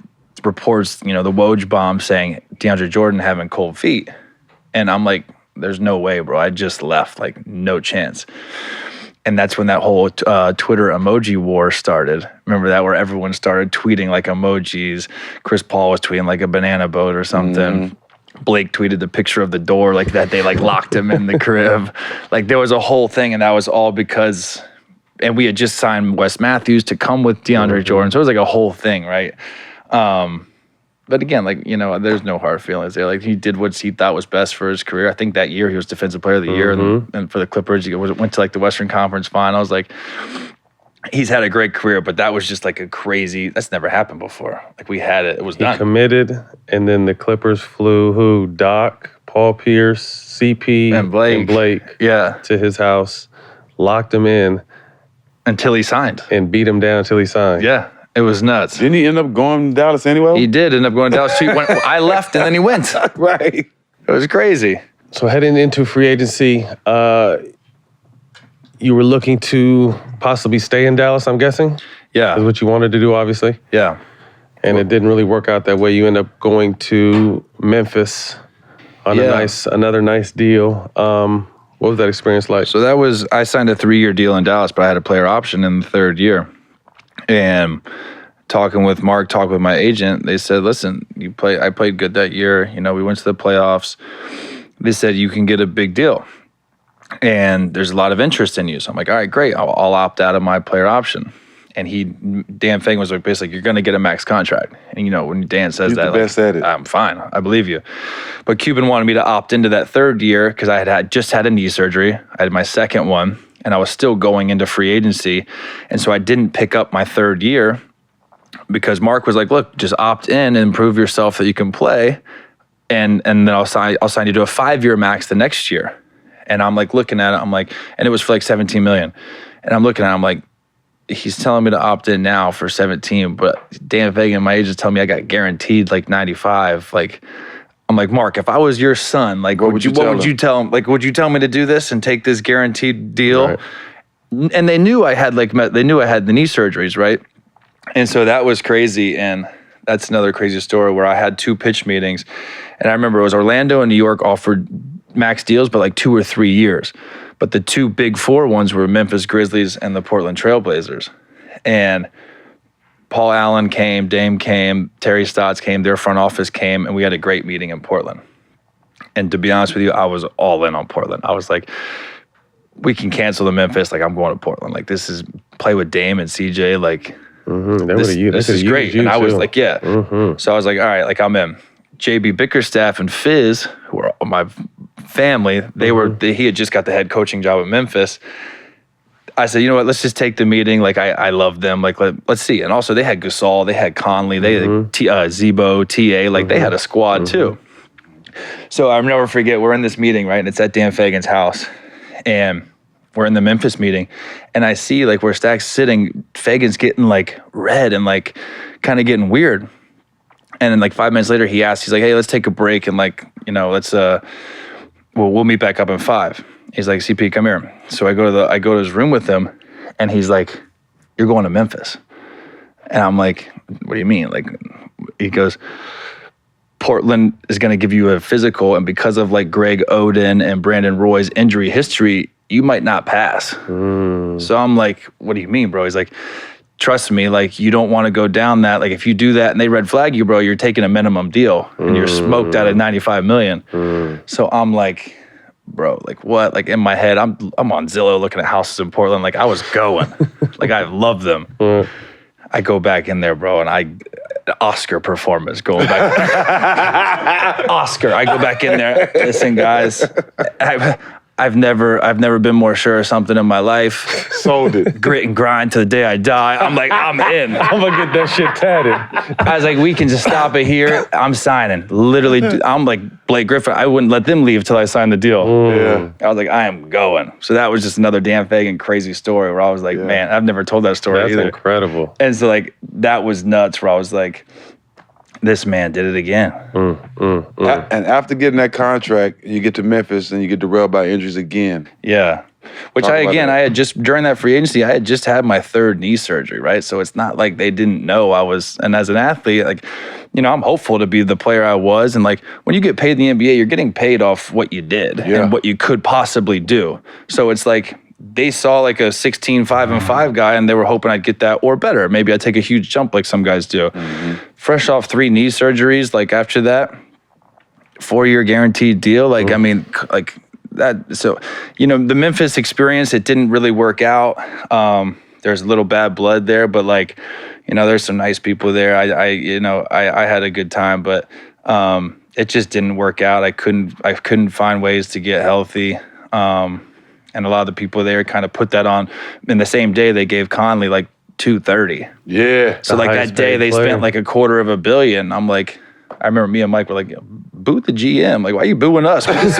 reports, the Woj bomb saying DeAndre Jordan having cold feet, and I'm like, there's no way, bro. I just left, like no chance. And that's when that whole Twitter emoji war started. Remember that, where everyone started tweeting like emojis. Chris Paul was tweeting like a banana boat or something. Blake tweeted the picture of the door like that they like locked him in the crib. Like there was a whole thing, and that was all because, and we had just signed Wes Matthews to come with DeAndre Jordan. So it was like a whole thing, right? But again, like, there's no hard feelings there. Like he did what he thought was best for his career. I think that year he was Defensive Player of the Year, and for the Clippers, he went to like the Western Conference Finals. Like he's had a great career, but that was just like that's never happened before. Like we had it, it was done. He committed, and then the Clippers flew Doc, Paul Pierce, CP, and Blake. Yeah. To his house, locked him in. Until he signed. And beat him down until he signed. Yeah. It was nuts. Didn't he end up going to Dallas anyway? He did end up going to Dallas. I left and then he went. Right. It was crazy. So heading into free agency, you were looking to possibly stay in Dallas, I'm guessing? Yeah. Is what you wanted to do, obviously? Yeah. And it didn't really work out that way. You end up going to Memphis on another nice deal. What was that experience like? So I signed a 3-year deal in Dallas, but I had a player option in the 3rd year. And talking with Mark, talking with my agent, they said, listen, I played good that year. We went to the playoffs. They said, you can get a big deal. And there's a lot of interest in you. So I'm like, all right, great. I'll opt out of my player option. And Dan Fegan was like, basically, you're going to get a max contract. And when Dan says He's that, the best at it. I'm fine. I believe you. But Cuban wanted me to opt into that 3rd year because I had just had a knee surgery. I had my 2nd one. And I was still going into free agency. And so I didn't pick up my 3rd year because Mark was like, look, just opt in and prove yourself that you can play. And then I'll sign you to a 5-year max the next year. And I'm like looking at it, I'm like, and it was for like $17 million. And I'm looking at it, I'm like, he's telling me to opt in now for 17, but Dan Fegan, my agent, is telling me I got guaranteed like 95. Like, I'm like, Mark, if I was your son, like, what would you tell him? Like, would you tell me to do this and take this guaranteed deal? Right. And they knew I had the knee surgeries, right? And so that was crazy. And that's another crazy story where I had 2 pitch meetings. And I remember it was Orlando and New York offered max deals, but like 2 or 3 years. But the 2 big 4 ones were Memphis Grizzlies and the Portland Trailblazers. And Paul Allen came, Dame came, Terry Stotts came, their front office came, and we had a great meeting in Portland. And to be honest with you, I was all in on Portland. I was like, we can cancel the Memphis. Like, I'm going to Portland. Like, this is play with Dame and CJ. Like, this is great. And I was like, yeah. So I was like, all right, like I'm in. JB Bickerstaff and Fizz, who are my family, he had just got the head coaching job at Memphis. I said, you know what, let's just take the meeting. Like, I love them. Like, let's see. And also, they had Gasol, they had Conley, they had Zebo, TA. Like, they had a squad, too. So I'll never forget, we're in this meeting, right? And it's at Dan Fegan's house. And we're in the Memphis meeting. And I see, like, where Stack's sitting, Fegan's getting, like, red and, like, kind of getting weird. And then, like, 5 minutes later, he's like, hey, let's take a break. And, like, let's, we'll meet back up in 5. He's like, CP, come here. So I go to his room with him, and he's like, you're going to Memphis. And I'm like, what do you mean? Like, he goes, Portland is going to give you a physical, and because of like Greg Oden and Brandon Roy's injury history, you might not pass. So I'm like, what do you mean, bro? He's like, trust me, like, you don't want to go down that. Like, if you do that and they red flag you, bro, you're taking a minimum deal, and you're smoked out at $95 million. So I'm like, bro, like what? Like in my head, I'm on Zillow looking at houses in Portland. Like I was going. Like I love them. I go back in there, bro, and Oscar performance going back. Oscar, I go back in there. Listen, guys, I've never been more sure of something in my life. Sold it. Grit and grind to the day I die. I'm like, I'm in. I'm gonna get that shit tatted. I was like, we can just stop it here. I'm signing. Literally, I'm like Blake Griffin. I wouldn't let them leave till I signed the deal. Yeah. I was like, I am going. So that was just another Dan Fegan crazy story where I was like, man, I've never told that story That's either. incredible. And so like, that was nuts where I was like, this man did it again. And after getting that contract, you get to Memphis and you get derailed by injuries again. Yeah. Which Talk about that. I had just, during that free agency, I had just had my 3rd knee surgery, right? So it's not like they didn't know I was, and as an athlete, like, you know, I'm hopeful to be the player I was. And like, when you get paid in the NBA, you're getting paid off what you did and what you could possibly do. So it's like, they saw like a 16-5-5 guy and they were hoping I'd get that or better. Maybe I'd take a huge jump like some guys do. Fresh off 3 knee surgeries, like after that, 4-year guaranteed deal. Like, I mean, like that. So, you know, the Memphis experience, it didn't really work out. There's a little bad blood there, but like, you know, there's some nice people there. I had a good time, but it just didn't work out. I couldn't find ways to get healthy. And a lot of the people there kind of put that on. In the same day, they gave Conley like $230. Yeah. So like that day, they spent like $250 million. I'm like, I remember me and Mike were like, boo the GM. Like, why are you booing us? We just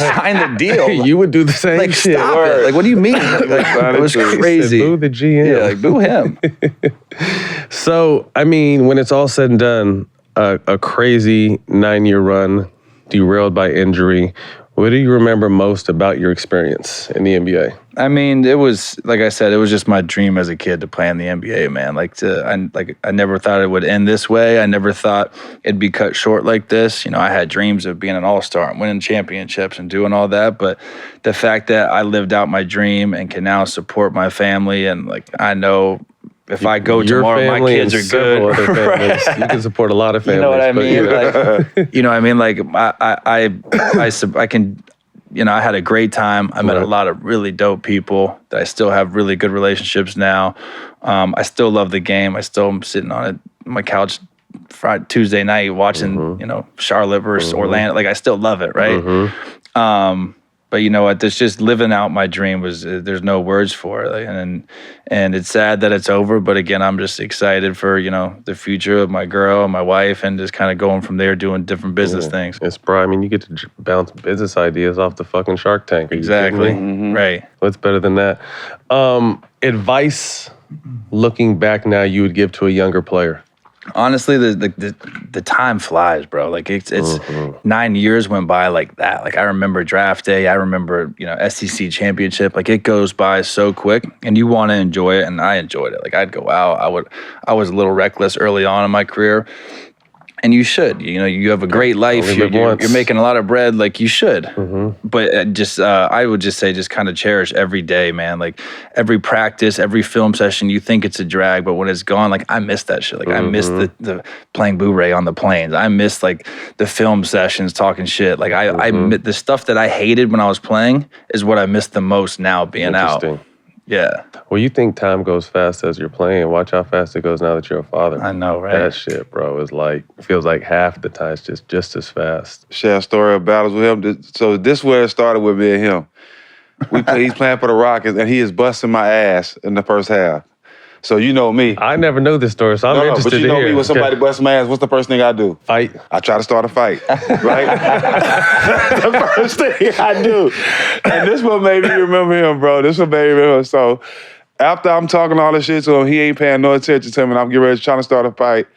signed the deal. You would do the same like, shit. Stop it. Like, what do you mean? Like, it was crazy. Boo the GM. Yeah, like, boo him. So, I mean, when it's all said and done, a crazy 9-year run, derailed by injury. What do you remember most about your experience in the NBA? I mean, it was, like I said, it was just my dream as a kid to play in the NBA, man. I never thought it would end this way. I never thought it'd be cut short like this. You know, I had dreams of being an all-star and winning championships and doing all that. But the fact that I lived out my dream and can now support my family, and like, I know if I go tomorrow, my kids are good. Right. You can support a lot of families. You know what I mean? Like, you know what I mean? Like, I can, you know, I had a great time. I met a lot of really dope people that I still have really good relationships now. I still love the game. I still am sitting on my couch Tuesday night watching, you know, Charlotte versus Orlando. Like, I still love it, right? But you know what? This just living out my dream was, there's no words for it. Like, and it's sad that it's over. But again, I'm just excited for, you know, the future of my girl and my wife, and just kind of going from there, doing different business things. It's I mean, you get to bounce business ideas off the fucking Shark Tank. Exactly. Right. What's better than that? Advice, looking back now, you would give to a younger player? Honestly, the time flies, bro. Like it's 9 years went by like that. Like I remember draft day. I remember, you know, SEC championship. Like it goes by so quick, and you want to enjoy it. And I enjoyed it. Like I'd go out. I was a little reckless early on in my career. And you should, you know, you have a great life. You're making a lot of bread, like you should. But I would just say, just kind of cherish every day, man. Like every practice, every film session, you think it's a drag, but when it's gone, like I miss that shit. Like I miss the playing Blu-ray on the planes. I miss like the film sessions, talking shit. Like the stuff that I hated when I was playing is what I miss the most now being out. Yeah. Well, you think time goes fast as you're playing. Watch how fast it goes now that you're a father. I know, right? That shit, bro, is like, feels like half the time it's just as fast. Share a story of battles with him. So this is where it started with me and him. He's playing for the Rockets, and he is busting my ass in the first half. So you know me. I never know this story, so I'm interested but you to know hear. me, when somebody busts my ass, what's the first thing I do? Fight. I try to start a fight, right? The first thing I do. And this what made me remember him, bro. This what made me remember him. So after I'm talking all this shit to him, he ain't paying no attention to me, and I'm getting ready to try to start a fight.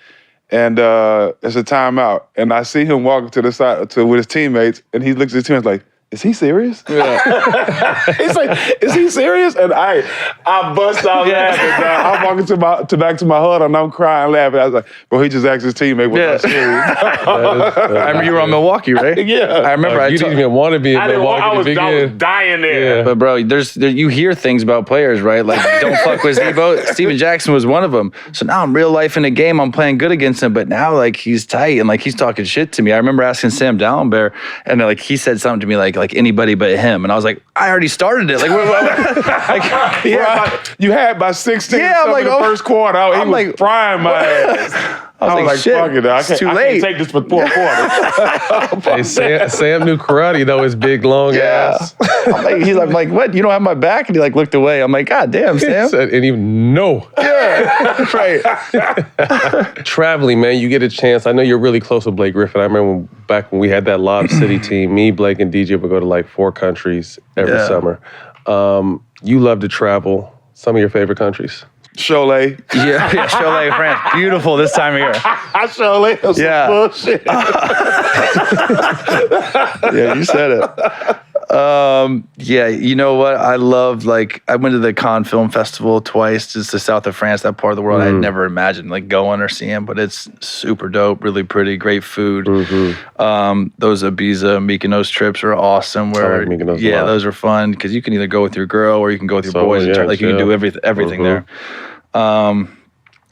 And it's a timeout. And I see him walking to the side with his teammates, and he looks at his teammates like, is he serious? Yeah. He's like, is he serious? And I bust out laughing, dog. I'm walking back to my huddle, and I'm crying, laughing. I was like, bro, he just asked his teammate, was I serious? I remember you were on Milwaukee, right? Yeah. I remember you didn't even want to be in Milwaukee I was dying there. Yeah. But bro, you hear things about players, right? Like, don't fuck with Zebo. Steven Jackson was one of them. So now I'm real life in the game. I'm playing good against him, but now like he's tight and like he's talking shit to me. I remember asking Sam Dallenberg, and like he said something to me like like anybody but him. And I was like, I already started it. Like, You had by 16 I'm like, in the first quarter. He was like frying my ass. I was like, shit, fuck it. it's too late. I can't take this for 4 quarters. Hey, Sam knew karate, though, his big, long ass. He's like, what? You don't have my back? And he like looked away. I'm like, God damn, Sam. And even no. Yeah, right. Traveling, man, you get a chance. I know you're really close with Blake Griffin. I remember back when we had that Lob City team, me, Blake, and DJ would go to like 4 countries every summer. You love to travel. Some of your favorite countries? Cholet. Yeah, Cholet, France. Beautiful this time of year. Cholet. Yeah. Bullshit. Yeah, you said it. Yeah, you know what? I love, like, I went to the Cannes Film Festival twice, just the south of France, that part of the world I had never imagined, like, going or seeing, but it's super dope, really pretty, great food. Those Ibiza, Mykonos trips are awesome. Where, I like Mykonos a lot. those are fun, because you can either go with your girl or you can go with your boys. And like, you can do everything there.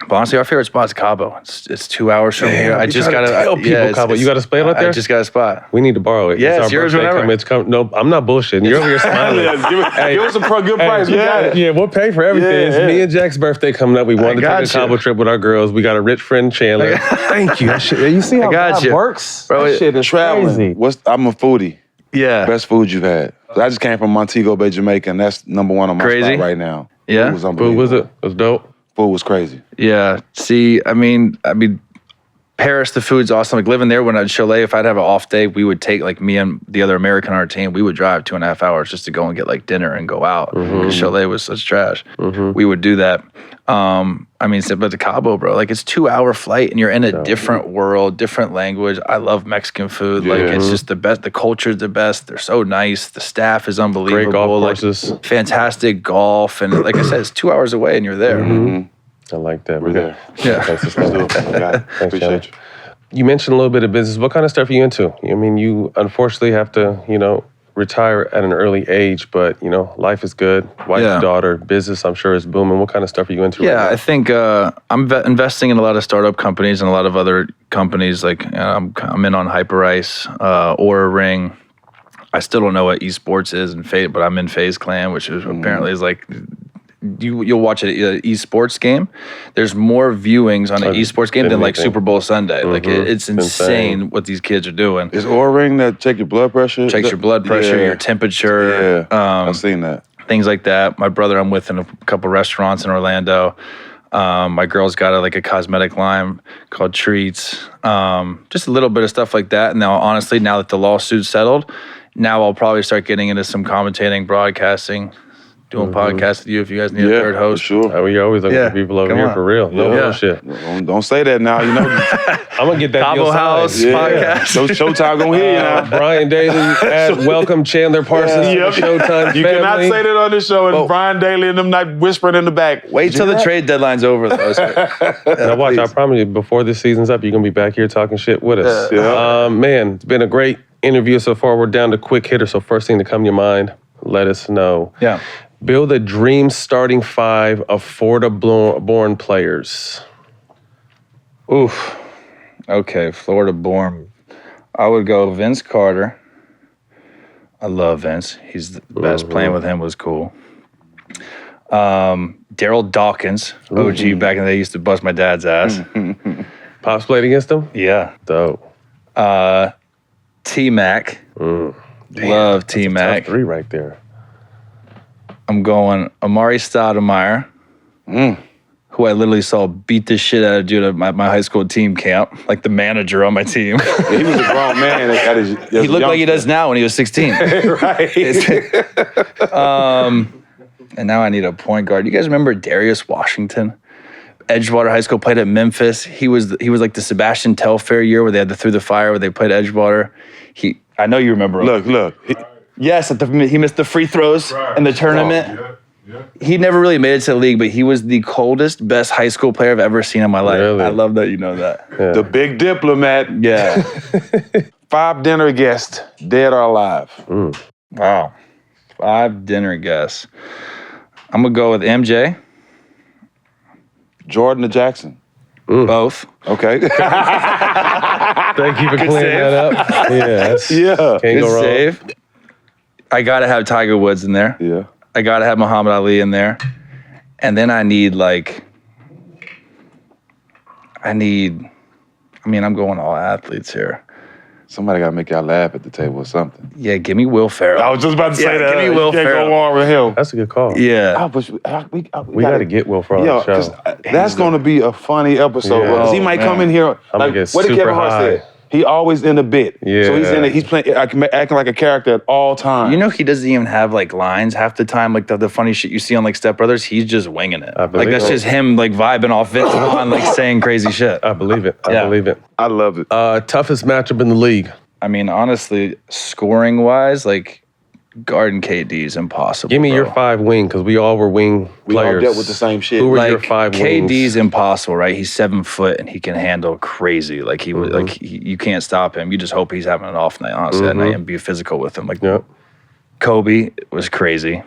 But honestly, our favorite spot is Cabo. It's 2 hours from here. I just gotta tell people Cabo. You got a spot out there? I just got a spot. We need to borrow it. Yeah, it's yours whenever. No, I'm not bullshitting. You're over here smiling. Give us a good price. We got it. Yeah, we'll pay for everything. It's me and Jack's birthday coming up. We wanted to take a Cabo trip with our girls. We got a rich friend, Chandler. Thank you. You see how that works? Bro, that shit is traveling. crazy. I'm a foodie. Yeah. Best food you've had. I just came from Montego Bay, Jamaica, and that's number 1 on my spot right now. Yeah. It was unbelievable. Food was it? It was dope. Food was crazy. Yeah. See, I mean, Paris, the food's awesome. Like living there when at Cholet, if I'd have an off day, we would take like me and the other American on our team, we would drive 2.5 hours just to go and get like dinner and go out because Cholet was such trash. We would do that. I mean, but the Cabo, bro, like it's 2-hour flight and you're in a different world, different language. I love Mexican food. Like it's just the best. The culture's the best. They're so nice. The staff is unbelievable. Great golf courses. Like, fantastic golf. And like I said, it's 2 hours away and you're there. I like that. We're there. Yeah. Thanks, Appreciate you. You mentioned a little bit of business. What kind of stuff are you into? I mean, you unfortunately have to, retire at an early age, but, life is good. Wife, daughter, business, I'm sure is booming. What kind of stuff are you into right now? I think I'm investing in a lot of startup companies and a lot of other companies. Like I'm in on Hyperice, Aura Ring. I still don't know what esports is, but I'm in FaZe Clan, which is apparently is like... You'll watch an esports game. There's more viewings on an esports game than like Super Bowl Sunday. Like it's insane what these kids are doing. Is Aura Ring that check your blood pressure? Checks your blood pressure, your temperature. Yeah, I've seen that. Things like that. My brother, I'm with in a couple restaurants in Orlando. My girl's got a cosmetic line called Treats. Just a little bit of stuff like that. And now, honestly, now that the lawsuit's settled, now I'll probably start getting into some commentating, broadcasting. Doing podcasts with you if you guys need a third host. Sure. You're always looking for people over here for real. No bullshit. Don't say that now. I'm gonna get that Cabo deal House signed. podcast. So Showtime gonna hear you now. Brian Daly, welcome Chandler Parsons to the Showtime You family. cannot say that on this show and Brian Daly and them not whispering in the back. Wait till the trade deadline's over, though. Now watch, I promise you, before this season's up, you're gonna be back here talking shit with us. Man, it's been a great interview so far. We're down to quick hitter, so first thing to come to your mind, let us know. Yeah. Build a dream starting 5 of Florida-born players. Oof. Okay, Florida-born. I would go Vince Carter. I love Vince. He's the best. Playing with him was cool. Daryl Dawkins, OG back in the day, used to bust my dad's ass. Pops played against him? Yeah. Dope. T-Mac. Love T-Mac. Top 3 right there. I'm going Amari Stoudemire, who I literally saw beat the shit out of dude at my high school team camp, like the manager on my team. He was a grown man. He looked like he does now when he was 16. Right. And now I need a point guard. You guys remember Darius Washington? Edgewater High School, played at Memphis. He was like the Sebastian Telfair year where they had the Through the Fire where they played Edgewater. I know you remember him. Look. Yes, he missed the free throws in the tournament. He never really made it to the league, but he was the coldest, best high school player I've ever seen in my life. Really? I love that you know that. Yeah. The big diplomat. Yeah. 5 dinner guests, dead or alive. Wow. 5 dinner guests. I'm going to go with MJ. Jordan or Jackson? Both. Okay. Thank you for clearing that up. Yeah. Can't go wrong. Save. I got to have Tiger Woods in there. Yeah. I got to have Muhammad Ali in there. And then I mean, I'm going all athletes here. Somebody got to make y'all laugh at the table or something. Yeah, give me Will Ferrell. I was just about to say that. Give me Will you can't Ferrell. go wrong with him. That's a good call. Yeah. We got to get Will Ferrell on the Because show. that's going to be a funny episode. Yeah. Because he might come in here, I'm like, gonna get what did super Kevin Hart high. say? He always in a bit. Yeah. So he's playing, acting like a character at all times. You know, he doesn't even have like lines half the time. Like the funny shit you see on like Step Brothers, he's just winging it. Like that's just him like vibing off Vince Vaughn, like saying crazy shit. I believe it. I believe it. I love it. Toughest matchup in the league. I mean, honestly, scoring wise, like guarding KD is impossible. Give me bro. your 5 wing, because we all were wing We all players. dealt with the same shit. Who were like your 5 wings? KD's impossible, right? He's 7 foot and he can handle crazy. Like he would, you can't stop him. You just hope he's having an off night, honestly, that night, and be physical with him. Like Kobe was crazy.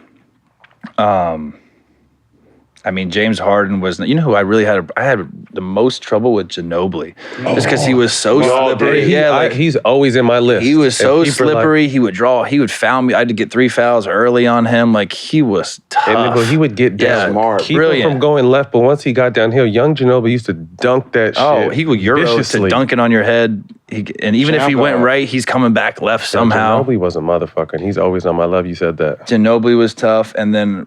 I mean, James Harden was. You know who I really had? I had the most trouble with Ginobili, just because he was so slippery. He's always in my list. He was so And people are slippery. like- He would draw. He would foul me. I had to get 3 fouls early on him. Like he was tough. and he would get down, smart. keep him Brilliant. from going left. But once he got downhill, young Ginobili used to dunk that shit. Oh, he would Euro to viciously. dunk it on your head. And even if he went right, he's coming back left somehow. Ginobili was a motherfucker, and he's always on my love. You said that. Ginobili was tough. And then,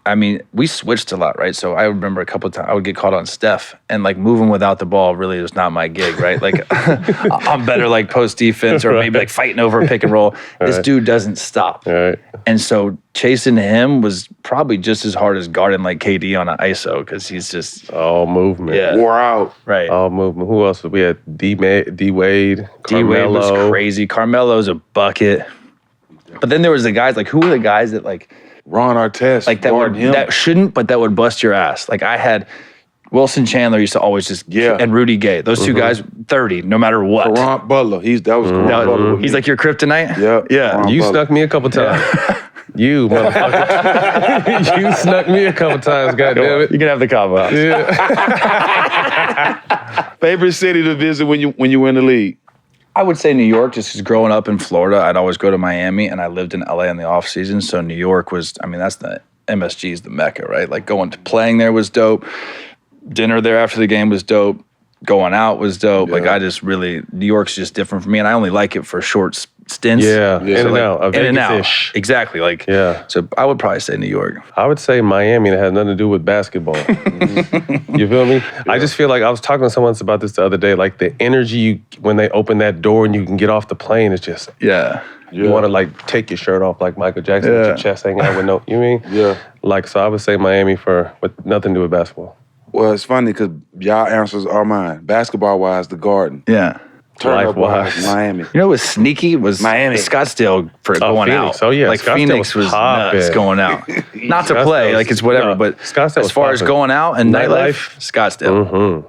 I mean, we switched a lot, right? So I remember a couple of times I would get caught on Steph, and like moving without the ball really was not my gig, right? Like I'm better like post defense or maybe like fighting over a pick and roll. This dude doesn't stop. All right. And so chasing him was probably just as hard as guarding like KD on an ISO because he's just All movement. Yeah. Wore out. right. All movement. Who else? We had D Wade, D Wade was Carmelo. crazy. Carmelo's a bucket. But then there was the guys like who were the guys that like Ron Artest. that would, guarding him. that shouldn't, but that would bust your ass. Like I had Wilson Chandler used to always just Yeah. and Rudy Gay. Those two guys 30 no matter what. Karan Butler. That was Karan Butler. with He's me. like your kryptonite. Yeah. Yeah. Karan You Butler. snuck me a couple times. You motherfucker. You snuck me a couple times, goddammit. You can have the combo house. Favorite city to visit when you were in the league? I would say New York, just because growing up in Florida, I'd always go to Miami, and I lived in LA in the off season. So New York was, I mean, that's the MSG is the mecca, right? Like going to playing there was dope. Dinner there after the game was dope. Going out was dope. Like I just really, New York's just different for me, and I only like it for short stints. Yeah, in and like, out. In and out. Vegas-ish. Exactly. Like Yeah. So I would probably say New York. I would say Miami, and it had nothing to do with basketball. You feel me? I just feel like I was talking to someone about this the other day. Like the energy when they open that door and you can get off the plane, it's just Yeah. you want to like take your shirt off like Michael Jackson with your chest hanging out with no. You mean? Yeah. Like so, I would say Miami with nothing to do with basketball. Well, it's funny because y'all answers are mine. Basketball-wise, the Garden. Yeah. Turn-up-wise, Life-wise. Miami. You know what was sneaky was Miami. Scottsdale for going Phoenix. out. Oh, yeah, like Scottsdale Phoenix was was nuts poppin'. going out. Not to Scottsdale play, was- like it's whatever. no, But Scottsdale as was far as poppin'. going out and nightlife, Scottsdale.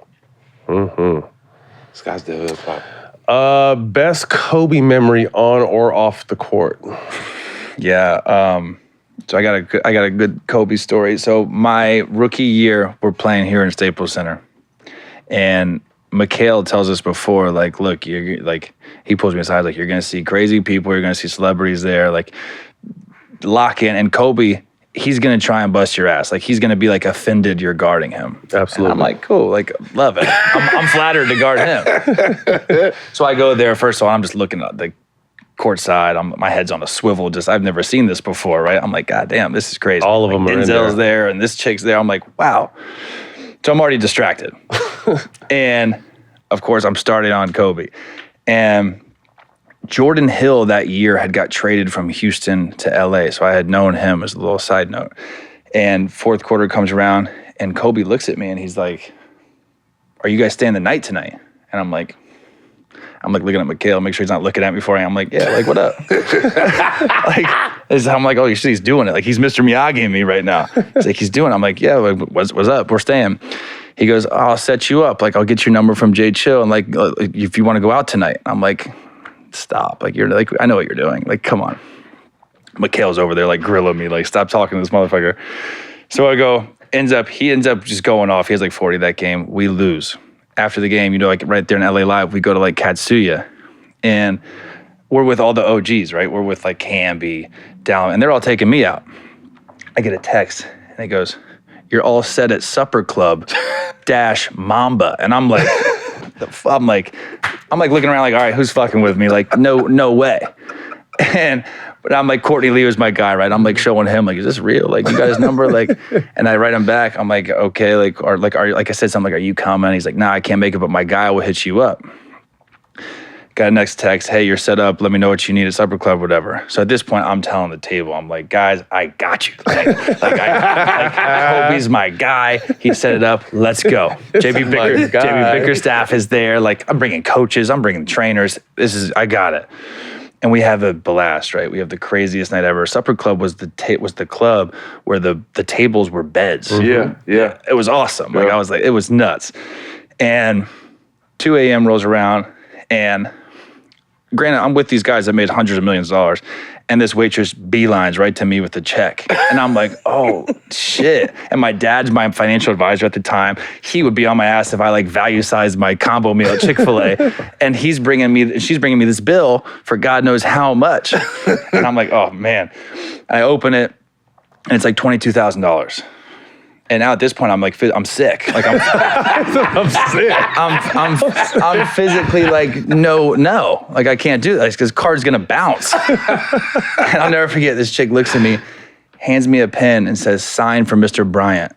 Scottsdale is popping. Best Kobe memory on or off the court. Yeah. So I got a good Kobe story. So my rookie year, we're playing here in Staples Center, and Mikhail tells us before, like, look, you're like, he pulls me aside, like, you're gonna see crazy people, you're gonna see celebrities there, like, lock in. And Kobe, he's gonna try and bust your ass, like, he's gonna be like offended you're guarding him. Absolutely. And I'm like, cool, like, love it. I'm flattered to guard him. So I go there. First of all, I'm just looking at the court side. My head's on a swivel. Just I've never seen this before, right? I'm like, God damn, this is crazy. All of like, them are in Denzel's there. there, and this chick's there. I'm like, wow. So I'm already distracted, and of course I'm starting on Kobe, and Jordan Hill that year had got traded from Houston to LA, so I had known him as a little side note. And fourth quarter comes around, and Kobe looks at me, and he's like, "Are you guys staying the night tonight?" And I'm like looking at Mikhail, make sure he's not looking at me before I'm like, yeah, like, what up? I'm like, oh, he's doing it. Like, he's Mr. Miyagi me right now. He's like, he's doing it. I'm like, yeah, like, what's up? We're staying. He goes, oh, I'll set you up. Like, I'll get your number from Jay Chill. And like, if you want to go out tonight. I'm like, stop. Like, you're like, I know what you're doing. Like, come on. Mikhail's over there, like, grilling me. Like, stop talking to this motherfucker. So I go, he ends up just going off. He has like 40 that game. We lose. After the game, like right there in LA Live, we go to like Katsuya. And we're with all the OGs, right? We're with like Camby, Down, and they're all taking me out. I get a text and it goes, "You're all set at Supper Club - Mamba," and I'm like, I'm like looking around like, all right, who's fucking with me? Like, no way. But I'm like, Courtney Lee was my guy, right? I'm like showing him, like, is this real? Like, you got his number? Like, and I write him back. I'm like, okay, like, or like, like I said something like, are you coming? He's like, nah, I can't make it, but my guy will hit you up. Got a next text, hey, you're set up. Let me know what you need at Supper Club, whatever. So at this point, I'm telling the table, I'm like, guys, I got you. Like Kobe's my guy. He set it up. Let's go. JB Bickerstaff is there. Like, I'm bringing coaches. I'm bringing trainers. I got it. And we have a blast, right? We have the craziest night ever. Supper Club was the club where the tables were beds. Mm-hmm. Yeah. It was awesome. Like, I was like, it was nuts. And 2 a.m. rolls around, and granted, I'm with these guys that made hundreds of millions of dollars, and this waitress beelines right to me with the check. And I'm like, oh, shit. And my dad's my financial advisor at the time. He would be on my ass if I like value sized my combo meal at Chick-fil-A. And she's bringing me this bill for God knows how much. And I'm like, oh, man. And I open it, and it's like $22,000. And now at this point, I'm like, I'm sick. Like I'm sick. I'm physically like, no. Like, I can't do this because card's gonna bounce. And I'll never forget, this chick looks at me, hands me a pen and says, sign for Mr. Bryant.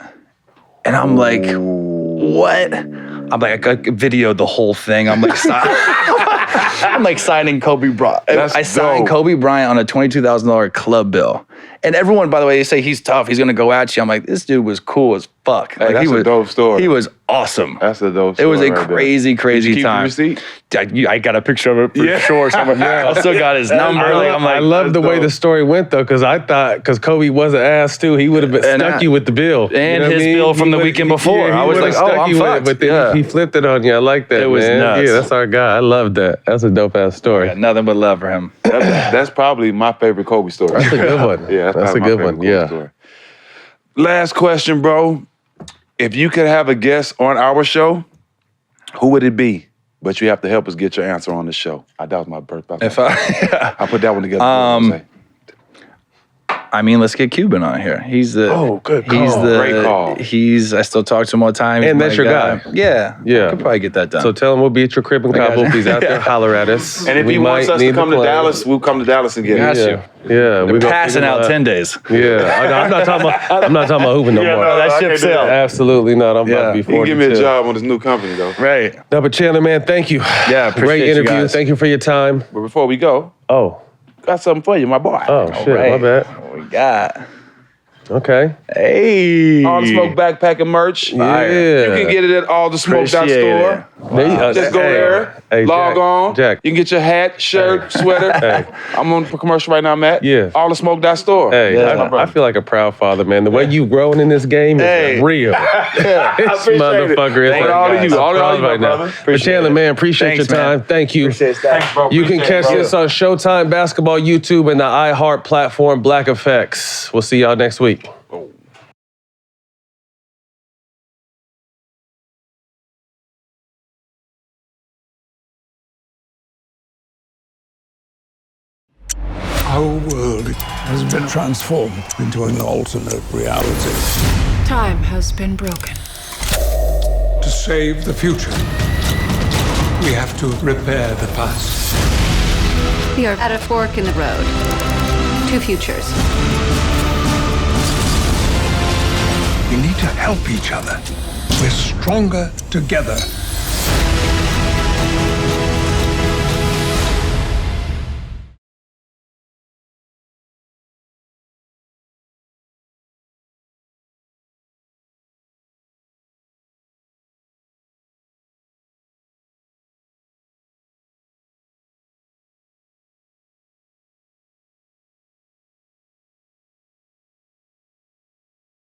And I'm like, what? I'm like, I videoed the whole thing. I'm like, I'm like signing Kobe Bryant. I signed Kobe Bryant on a $22,000 club bill. And everyone, by the way, they say he's tough. He's going to go at you. I'm like, this dude was cool as fuck. Hey, like, that's a dope story. He was awesome. That's a dope story. It was a right crazy time. Did you keep the receipt? I got a picture of it for sure. I still got his number. I love the way the story went, though, because I thought, because Kobe was an ass, too, he would have stuck you with the bill. And his bill from the weekend before. I was like, oh, I'm fucked. But then he flipped it on you. I like that, It was nuts. Yeah, that's our guy. I love that. That's a dope-ass story. Yeah, nothing but love for him. That's probably my favorite Kobe story. That's a good one. Yeah, that's a good one. Yeah. Story. Last question, bro. If you could have a guest on our show, who would it be? But you have to help us get your answer on the show. That was my birthday. I put that one together. I mean, let's get Cuban on here. He's the good call. He's the Great call. I still talk to him all the time. And that's your guy. Yeah. I could probably get that done. So tell him we'll be at your crib in Cabo. If he's out there, holler at us. And if he wants us to come to Dallas, we'll come to Dallas and get him. Yeah, we're passing out 10 days. Yeah, I'm not talking about hooping no more. No, that ship sailed. Absolutely not. I'm about to be 42. He can give me a job on this new company, though. Right. No, but Chandler, man, thank you. Yeah, appreciate great interview. You guys. Thank you for your time. But before we go, got something for you, my boy. Oh, shit, my bad. What we got? Okay. Hey. All the Smoke backpacking merch. Yeah. You can get it at all the smoke.store. Just go there, log on. Jack. You can get your hat, shirt, sweater. I'm on commercial right now, Matt. Yeah. All the smoke.store. Hey, I feel like a proud father, man. The way you growing in this game is real. This motherfucker is all of you. All of you, right now. But Chandler, man, appreciate your time. Man. Thank you. Thanks, bro. You can catch this on Showtime Basketball YouTube and the iHeart platform Black Effects. We'll see y'all next week. Our world has been transformed into an alternate reality. Time has been broken. To save the future, we have to repair the past. We are at a fork in the road. Two futures. We need to help each other. We're stronger together.